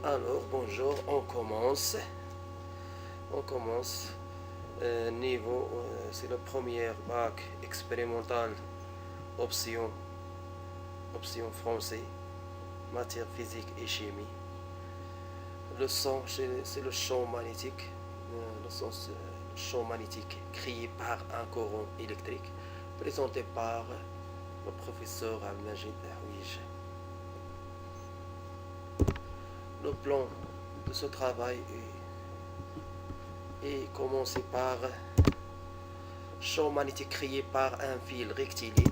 Alors, bonjour, on commence. On commence. C'est le premier bac expérimental, option, option français, matière physique et chimie. Le son, c'est le champ magnétique. Le champ magnétique créé par un courant électrique, présenté par le professeur Al-Majid Ahouij. Le plan de ce travail est commencé par champ magnétique créé par un fil rectiligne,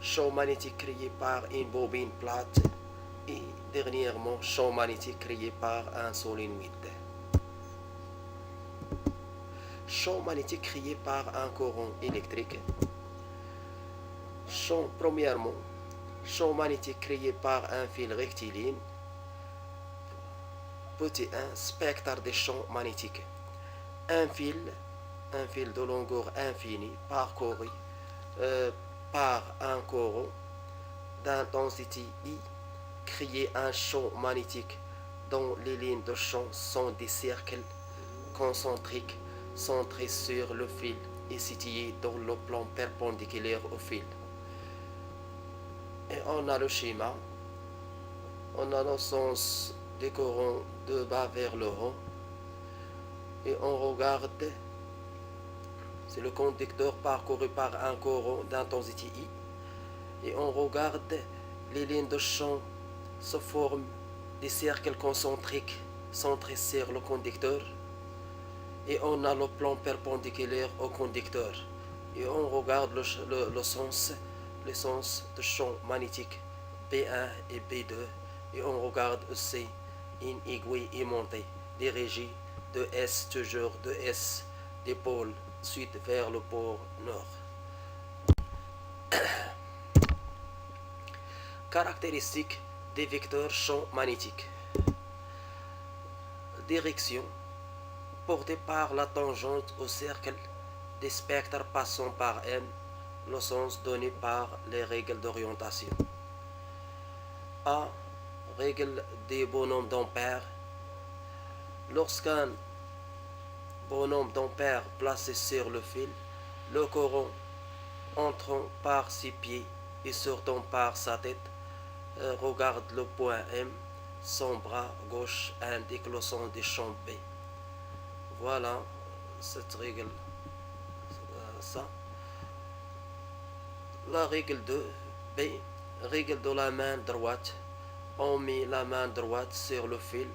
champ magnétique créé par une bobine plate et dernièrement champ magnétique créé par un solénoïde. Champ magnétique créé par un courant électrique. Premièrement, champ magnétique créé par un fil rectiligne. Petit 1, spectre des champs magnétiques. Un fil, un fil de longueur infinie parcouru par un courant d'intensité I crée un champ magnétique dont les lignes de champ sont des cercles concentriques centrés sur le fil et situés dans le plan perpendiculaire au fil. Et on a le schéma, on a le sens des courants de bas vers le haut et on regarde, c'est le conducteur parcouru par un courant d'intensité I et on regarde les lignes de champ se forment des cercles concentriques centrés sur le conducteur et on a le plan perpendiculaire au conducteur et on regarde le sens de champ magnétique B1 et B2 et on regarde aussi une aiguille aimantée dirigée de S toujours de S des pôles sud vers le pôle nord. Caractéristiques des vecteurs champ magnétique. Direction portée par la tangente au cercle des spectres passant par M, le sens donné par les règles d'orientation. A. Règle des bonhommes d'ampères. Lorsqu'un bonhomme d'ampères placé sur le fil, le courant entrant par ses pieds et sortant par sa tête regarde le point M, son bras gauche indique le sens des champs B. Voilà cette règle. Ça. La règle 2, B, règle de la main droite. On met la main droite sur le fil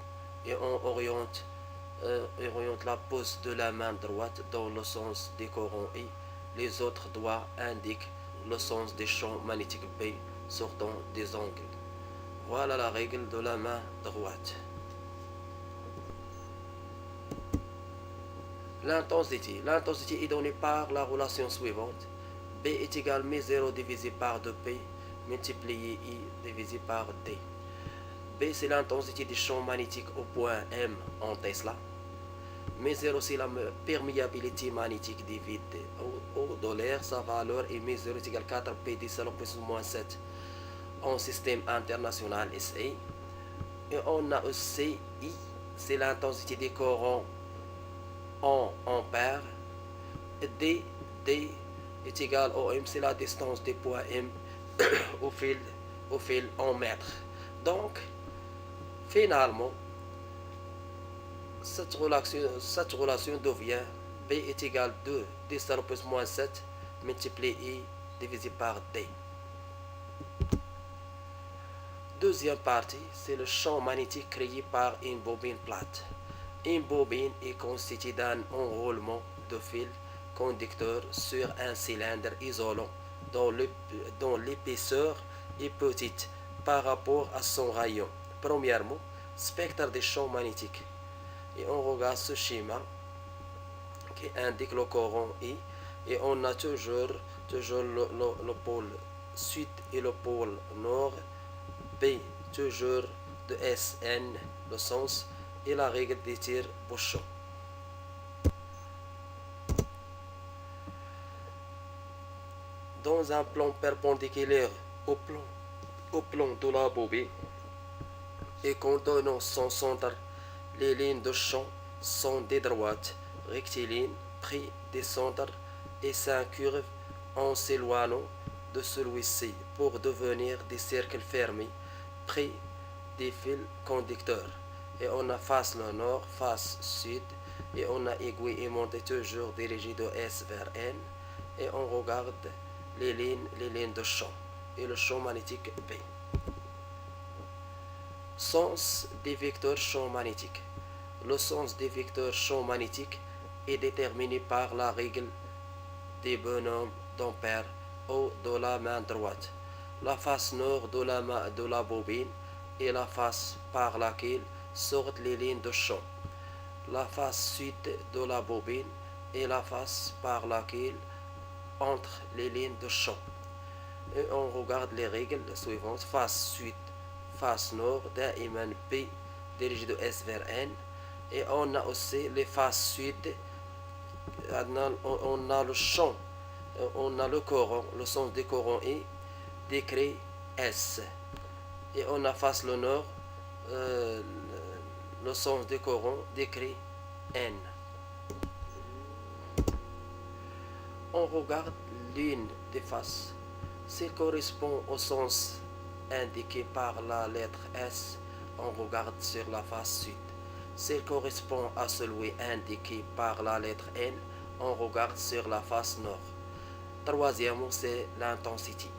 et on oriente la pose de la main droite dans le sens des courants et les autres doigts indiquent le sens des champs magnétiques B sortant des angles. Voilà la règle de la main droite. L'intensité. L'intensité est donnée par la relation suivante. B est égal à μ0 divisé par 2P multiplié I divisé par D. B c'est l'intensité des champs magnétiques au point M en Tesla. μ0 c'est la perméabilité magnétique des vides au dollar, sa valeur est μ0 est égal à 4P 10 à la puissance moins 7 en système international SA. Et on a aussi I, c'est l'intensité des courants en ampères. D est égal au M, c'est la distance des points M au fil en mètres. Donc, finalement, cette relation devient B est égal à 2 10 à la puissance moins 7 multiplié I divisé par D. Deuxième partie, c'est le champ magnétique créé par une bobine plate. Une bobine est constituée d'un enroulement de fil conducteur sur un cylindre isolant dont l'épaisseur est petite par rapport à son rayon. Premièrement, spectre des champs magnétiques. Et on regarde ce schéma qui indique le courant I et on a toujours le pôle sud et le pôle nord. B toujours de SN le sens et la règle des tirs bouchons. Dans un plan perpendiculaire au plan de la bobine, et contenant son centre, les lignes de champ sont des droites rectilignes pris des centres et s'incurvent en s'éloignant de celui-ci pour devenir des cercles fermés pris des fils conducteurs. Et on a face le nord, face sud, et on a aiguille aimantée toujours dirigée de S vers N, et on regarde les lignes de champ et le champ magnétique B. Sens des vecteurs champ magnétique. Le sens des vecteurs champ magnétique est déterminé par la règle des bonhommes d'Ampère ou de la main droite. La face nord de la bobine est la face par laquelle sortent les lignes de champ. La face sud de la bobine est la face par laquelle entrent les lignes de champ. Et on regarde les règles suivantes. Face sud, face nord, دائما P dirigé de S vers N. Et on a aussi les faces sud. On a le champ, on a le coron, le sens du coron est décrit S. Et on a face le nord, le sens du coron décrit N. On regarde l'une des faces. S'il correspond au sens indiqué par la lettre S, on regarde sur la face sud. S'il correspond à celui indiqué par la lettre N, on regarde sur la face nord. Troisièmement, c'est l'intensité.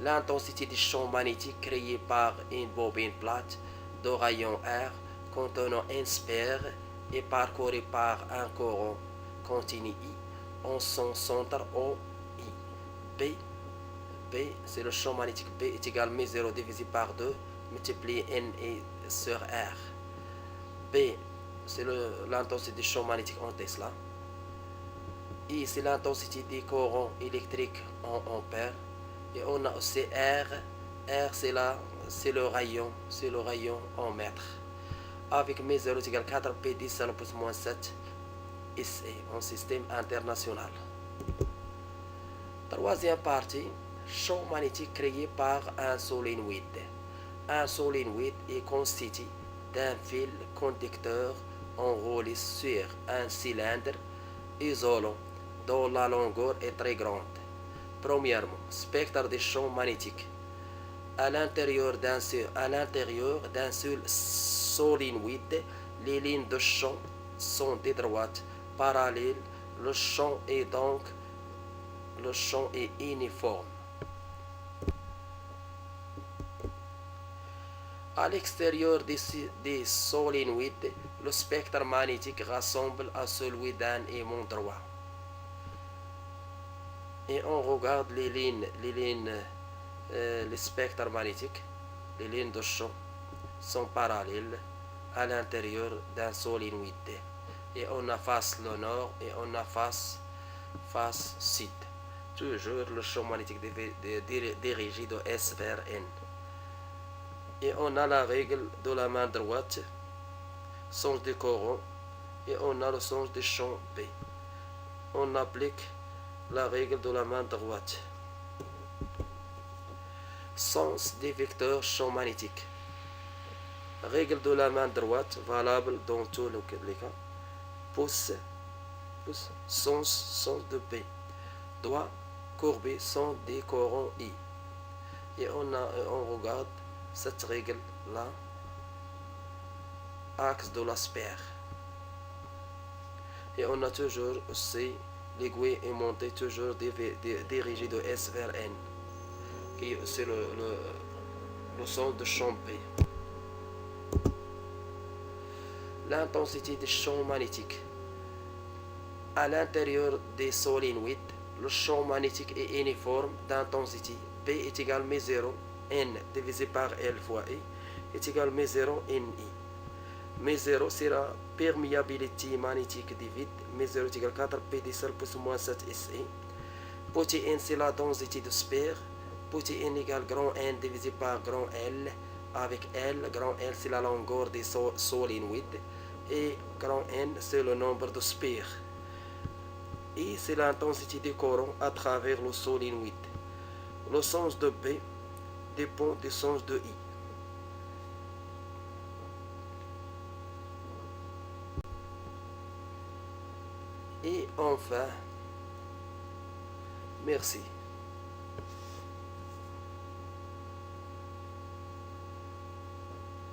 L'intensité du champ magnétique créé par une bobine plate de rayon R contenant une sphère et parcouru par un courant continu I en son centre O I. B, c'est le champ magnétique B est égal à μ0 divisé par 2 multiplié N et sur R. B, c'est l'intensité du champ magnétique en Tesla. I, c'est l'intensité des courants électriques en ampères. Et on a aussi R. R, c'est le rayon en mètres. Avec μ0 est égal à 4 P 10 à la plus moins 7 SE en système international. Troisième partie, champ magnétique créé par un solénoïde. Un solénoïde est constitué d'un fil conducteur enroulé sur un cylindre isolant dont la longueur est très grande. Premièrement, spectre des champs magnétiques. À l'intérieur d'un seul solénoïde, les lignes de champ sont des droites parallèles. Le champ est uniforme. À l'extérieur des solénoïdes, le spectre magnétique ressemble à celui d'un aimant droit. Et on regarde les spectres magnétiques, les lignes de champ sont parallèles à l'intérieur d'un solénoïde. Et on a face le nord et on a face sud. Toujours le champ magnétique dirigé de S vers N. Et on a la règle de la main droite, sens du courant, et on a le sens du champ B. On applique la règle de la main droite. Sens des vecteurs champ magnétique. Règle de la main droite valable dans tous les cas. Pouce, sens de B. Doigt courbé, sens des courants I. Et on regarde cette règle-là, axe de la sphère. Et on a toujours aussi l'aiguille aimantée toujours dirigée de S vers N. C'est le sens de champ B. L'intensité des champs magnétiques. À l'intérieur des solénoïdes, le champ magnétique est uniforme d'intensité. B est égal à μ0 N divisé par L fois I est égal à μ0 NI. μ0 c'est la perméabilité magnétique du vide. μ0 est égal à 4 P 10 plus moins 7 SE. Petit n c'est la densité de sphère. Petit n égale grand N divisé par grand L. Avec L, grand L c'est la longueur des solénoïdes. Et grand N c'est le nombre de sphères. I c'est l'intensité du courant à travers le solénoïde. Le sens de B dépend du sens de I. Et enfin, merci.